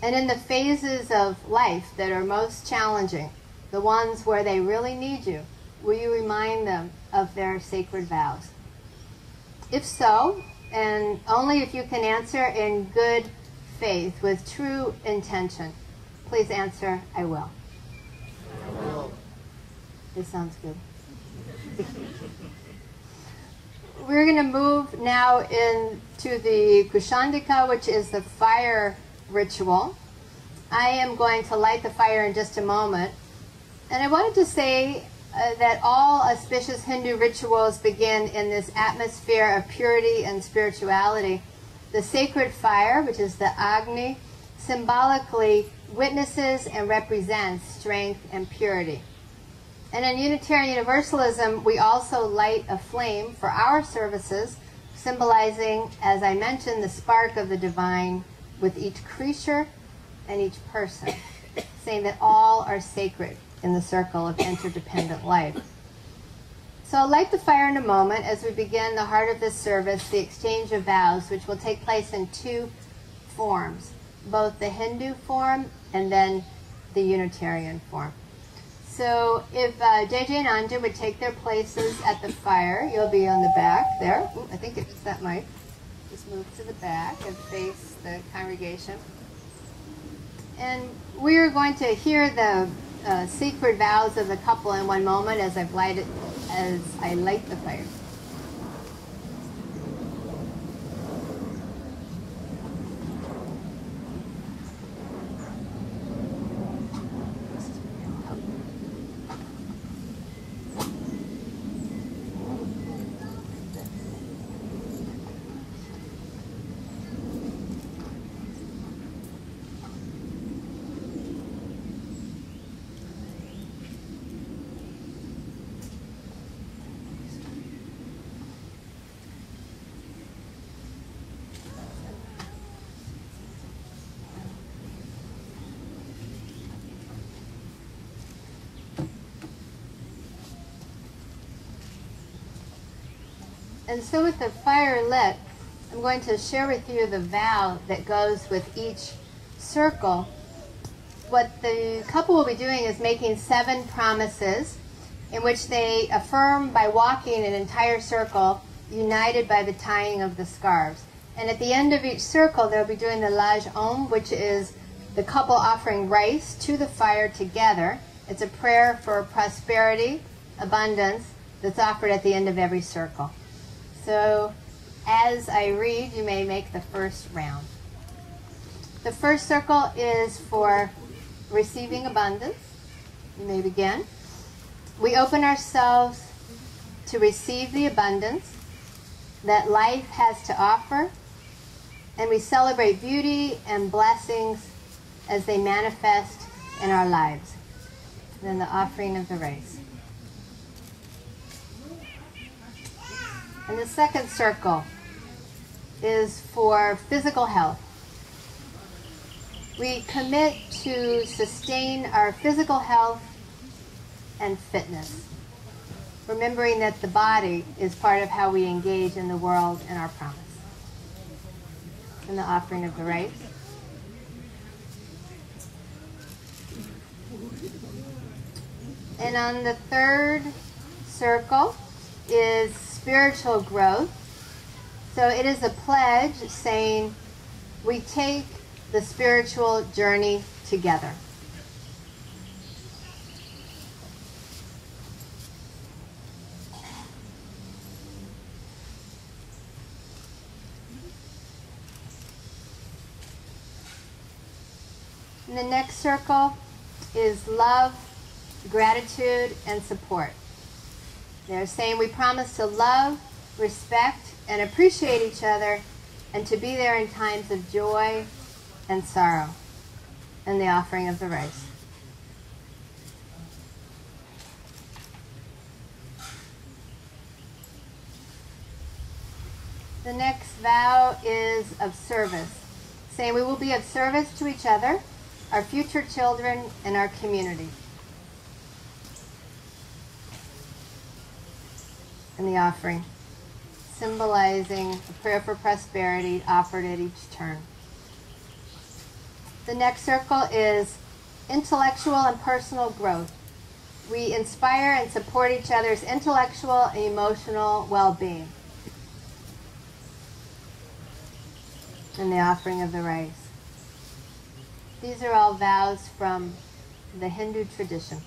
And in the phases of life that are most challenging, the ones where they really need you, will you remind them of their sacred vows? If so, and only if you can answer in good faith with true intention, please answer, I will. I will. This sounds good. We're going to move now into the Kushandika, which is the fire ritual. I am going to light the fire in just a moment. And I wanted to say that all auspicious Hindu rituals begin in this atmosphere of purity and spirituality. The sacred fire, which is the Agni, symbolically witnesses and represents strength and purity. And in Unitarian Universalism, we also light a flame for our services, symbolizing, as I mentioned, the spark of the divine with each creature and each person, saying that all are sacred in the circle of interdependent life. So I'll light the fire in a moment as we begin the heart of this service, the exchange of vows, which will take place in two forms, both the Hindu form and then the Unitarian form. So if JJ and Anjon would take their places at the fire, you'll be on the back there. Ooh, I think it's that mic. Just move to the back and face the congregation. And we're going to hear the sacred vows of the couple in one moment as I light the fire. And so with the fire lit, I'm going to share with you the vow that goes with each circle. What the couple will be doing is making 7 promises in which they affirm by walking an entire circle united by the tying of the scarves. And at the end of each circle, they'll be doing the Laj Om, which is the couple offering rice to the fire together. It's a prayer for prosperity, abundance, that's offered at the end of every circle. So as I read, you may make the first round. The first circle is for receiving abundance. You may begin. We open ourselves to receive the abundance that life has to offer, and we celebrate beauty and blessings as they manifest in our lives. Then the offering of the rice. And the second circle is for physical health. We commit to sustain our physical health and fitness, remembering that the body is part of how we engage in the world and our promise. And the offering of the rice. And on the third circle is spiritual growth. So it is a pledge saying we take the spiritual journey together. And the next circle is love, gratitude, and support. They're saying we promise to love, respect, and appreciate each other, and to be there in times of joy and sorrow. And the offering of the rice. The next vow is of service, saying we will be of service to each other, our future children, and our community. And the offering, symbolizing a prayer for prosperity offered at each turn. The next circle is intellectual and personal growth. We inspire and support each other's intellectual and emotional well-being. And the offering of the rice. These are all vows from the Hindu tradition.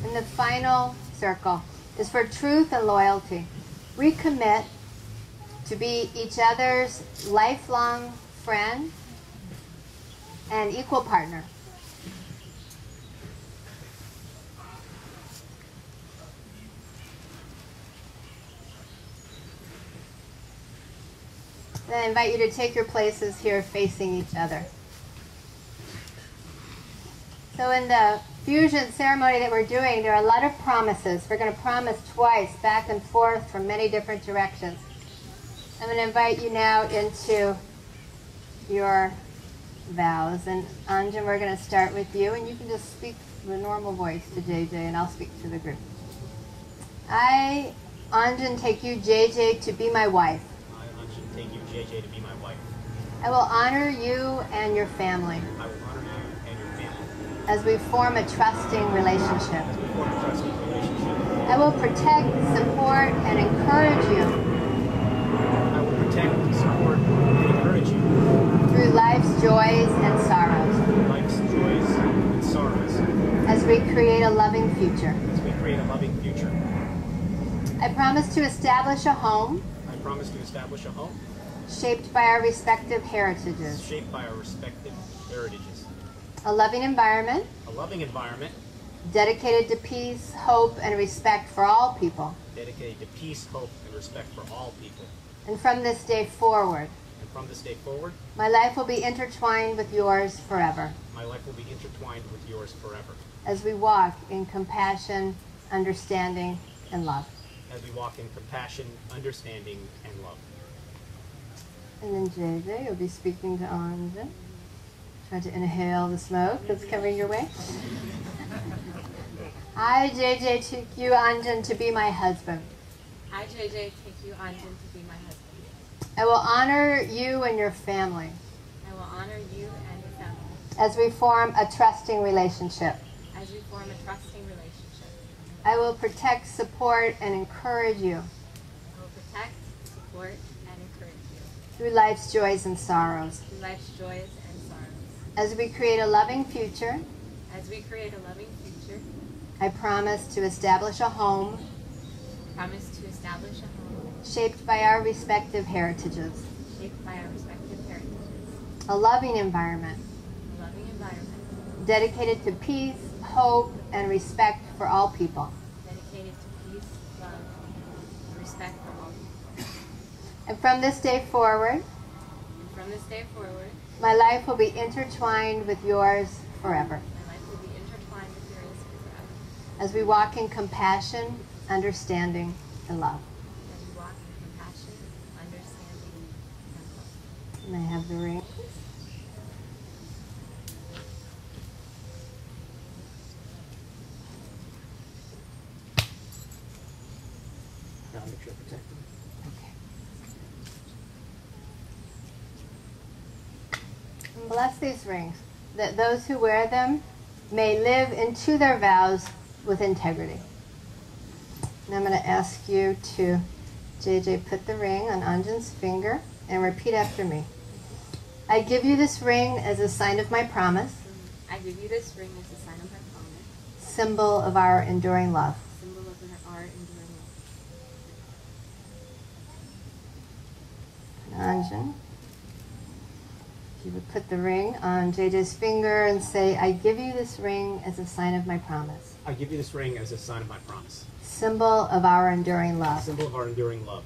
And the final circle is for truth and loyalty. We commit to be each other's lifelong friend and equal partner. Then I invite you to take your places here facing each other. So in the fusion ceremony that we're doing, there are a lot of promises. We're going to promise twice, back and forth from many different directions. I'm going to invite you now into your vows. And Anjon, we're going to start with you, and you can just speak with a normal voice to JJ, and I'll speak to the group. I, Anjon, take you, JJ, to be my wife. I, Anjon, take you, JJ, to be my wife. I will honor you and your family. I will honor you and your family. As we form a trusting relationship. As we form a trusting relationship. I will protect, support, and encourage you. I will protect, support, and encourage you. Through life's joys and sorrows. Through life's joys and sorrows. As we create a loving future. As we create a loving future. I promise to establish a home. I promise to establish a home. Shaped by our respective heritages. Shaped by our respective heritages. A loving environment. A loving environment. Dedicated to peace, hope, and respect for all people. Dedicated to peace, hope, and respect for all people. And from this day forward. And from this day forward. My life will be intertwined with yours forever. My life will be intertwined with yours forever. As we walk in compassion, understanding, and love. As we walk in compassion, understanding, and love. And then JJ, you'll be speaking to Anjon. Try to inhale the smoke that's coming your way. I, JJ, take you, Anjon, to be my husband. I, JJ, take you, Anjon, to be my husband. I will honor you and your family. I will honor you and your family. As we form a trusting relationship. As we form a trusting relationship. I will protect, support, and encourage you. I will protect, support, and encourage you. Through life's joys and sorrows. Through life's joys and sorrows. As we create a loving future. As we create a loving future. I promise to establish a home. Promise to establish a home. Shaped by our respective heritages. Shaped by our respective heritages. A loving environment. A loving environment. Dedicated to peace, hope, and respect for all people. Dedicated to peace, love, and respect for all people. And from this day forward. And from this day forward. My life will be intertwined with yours forever. My life will be intertwined with yours forever. As we walk in compassion, understanding, and love. As we walk in compassion, understanding, and love. And I have the ring. I'll make sure I protect them. Okay. And bless these rings, that those who wear them may live into their vows with integrity. And I'm going to ask you to, JJ, put the ring on Anjon's finger and repeat after me. I give you this ring as a sign of my promise. I give you this ring as a sign of my promise. Symbol of our enduring love. Symbol of our enduring love. Anjon, if you would put the ring on JJ's finger and say, I give you this ring as a sign of my promise. I give you this ring as a sign of my promise. Symbol of our enduring love. Symbol of our enduring love.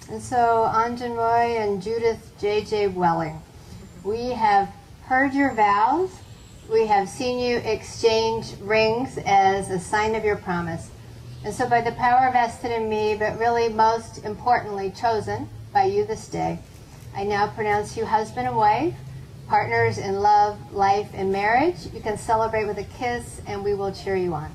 And so, Anjon Roy and Judith J.J. Welling, we have heard your vows. We have seen you exchange rings as a sign of your promise. And so by the power vested in me, but really most importantly chosen by you this day, I now pronounce you husband and wife, partners in love, life, and marriage. You can celebrate with a kiss, and we will cheer you on.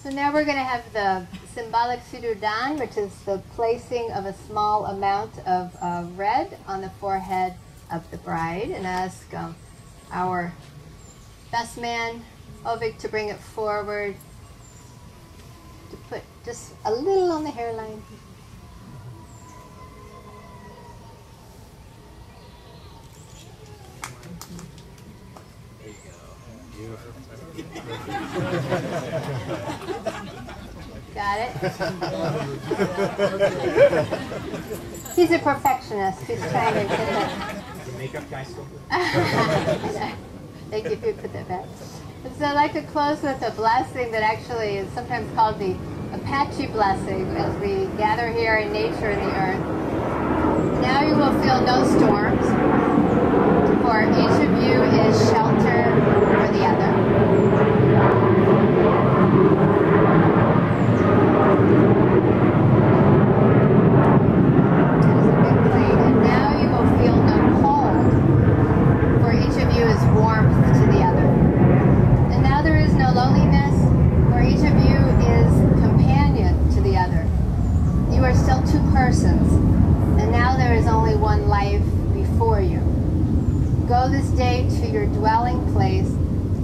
So now we're going to have the symbolic Siddhudan, which is the placing of a small amount of red on the forehead of the bride, and ask our best man, Ovik, to bring it forward, to put just a little on the hairline. Got it? He's a perfectionist. He's trying to get that. The makeup guy still good? Thank you if you put that back. And so I'd like to close with a blessing that actually is sometimes called the Apache blessing as we gather here in nature and the earth. Now you will feel no storms, for each of you is shelter for the other. And now you will feel no cold, for each of you is warmth to the other. And now there is no loneliness, for each of you is companion to the other. You are still two persons, and now there is only one life before you. Go this day to your dwelling place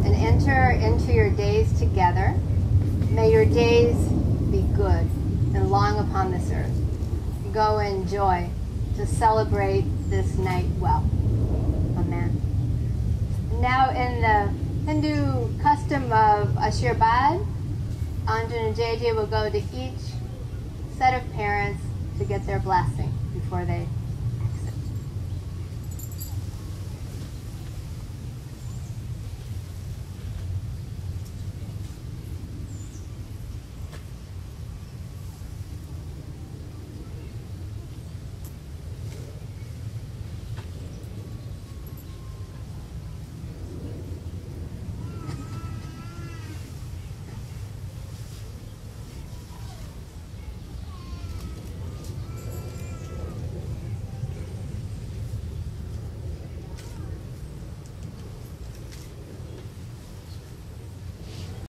and enter into your days together. May your days be good and long upon this earth. Go in joy to celebrate this night well. Amen. Now in the Hindu custom of Ashirvad, Anjon and JJ will go to each set of parents to get their blessing before they